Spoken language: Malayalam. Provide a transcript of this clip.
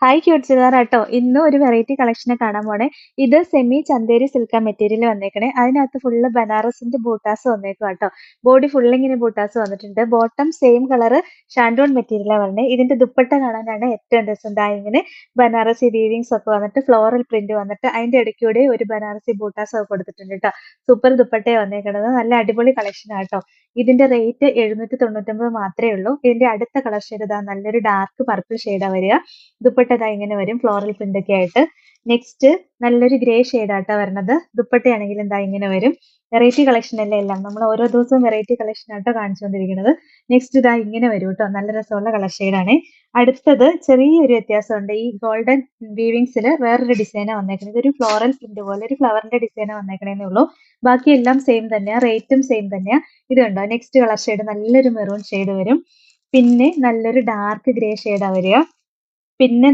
ഹായ് ക്യൂട്ട്സുകാരാട്ടോ. ഇന്ന് ഒരു വെറൈറ്റി കളക്ഷനെ കാണാൻ പോണേ. ഇത് സെമി ചന്തേരി സിൽക്കാ മെറ്റീരിയൽ വന്നേക്കണേ. അതിനകത്ത് ഫുള്ള് ബനാറസിന്റെ ബൂട്ടാസ് വന്നേക്കുവാട്ടോ. ബോഡി ഫുള്ളിങ്ങനെ ബൂട്ടാസ് വന്നിട്ടുണ്ട്. ബോട്ടം സെയിം കളറ് ഷാൻഡോൺ മെറ്റീരിയലാ വരണേ. ഇതിന്റെ ദുപ്പട്ട കാണാനാണ് ഏറ്റവും രസം. ദാ ഇങ്ങനെ ബനാറസി വീവിങ്സ് ഒക്കെ വന്നിട്ട് ഫ്ലോറൽ പ്രിന്റ് വന്നിട്ട് അതിന്റെ ഇടയ്ക്കൂടെ ഒരു ബനാറസി ബൂട്ടാസ് ഒക്കെ കൊടുത്തിട്ടുണ്ട് കേട്ടോ. സൂപ്പർ ദുപ്പട്ടയാ വന്നേക്കണത്. നല്ല അടിപൊളി കളക്ഷൻ ആട്ടോ. ഇതിന്റെ റേറ്റ് 799 മാത്രമേ ഉള്ളൂ. ഇതിന്റെ അടുത്ത കളർ ഷെയ്ഡ് ഇതാ നല്ലൊരു ഡാർക്ക് പർപ്പിൾ ഷെയ്ഡാ വരിക. ദുപ്പട്ട ദാ ഇങ്ങനെ വരും ഫ്ലോറൽ പ്രിന്റ് ഒക്കെ ആയിട്ട്. നെക്സ്റ്റ് നല്ലൊരു ഗ്രേ ഷെയ്ഡാട്ടോ വരണത്. ദുപ്പട്ടയാണെങ്കിലും ദാ ഇങ്ങനെ വരും. വെറൈറ്റി കളക്ഷൻ അല്ലേ എല്ലാം. നമ്മൾ ഓരോ ദിവസവും വെറൈറ്റി കളക്ഷൻ ആട്ടോ കാണിച്ചുകൊണ്ടിരിക്കുന്നത്. നെക്സ്റ്റ് ഇതാ ഇങ്ങനെ വരും കേട്ടോ. നല്ല രസമുള്ള കളർ ഷെയ്ഡാണ്. അടുത്തത് ചെറിയൊരു വ്യത്യാസമുണ്ട്. ഈ ഗോൾഡൻ വീവിങ്സിൽ വേറൊരു ഡിസൈനാണ് വന്നേക്കുന്നത്. ഇതൊരു ഫ്ലോറൽ പ്രിന്റ് പോലെ ഒരു ഫ്ലവറിന്റെ ഡിസൈനാണ് വന്നേക്കണേന്നേ ഉള്ളൂ. ബാക്കി എല്ലാം സെയിം തന്നെയാ. റേറ്റും സെയിം തന്നെയാ. ഇത് കണ്ടോ നെക്സ്റ്റ് കളർ ഷെയ്ഡ് നല്ലൊരു മെറൂൺ ഷെയ്ഡ് വരും. പിന്നെ നല്ലൊരു ഡാർക്ക് ഗ്രേ ഷെയ്ഡാ വരിക. പിന്നെ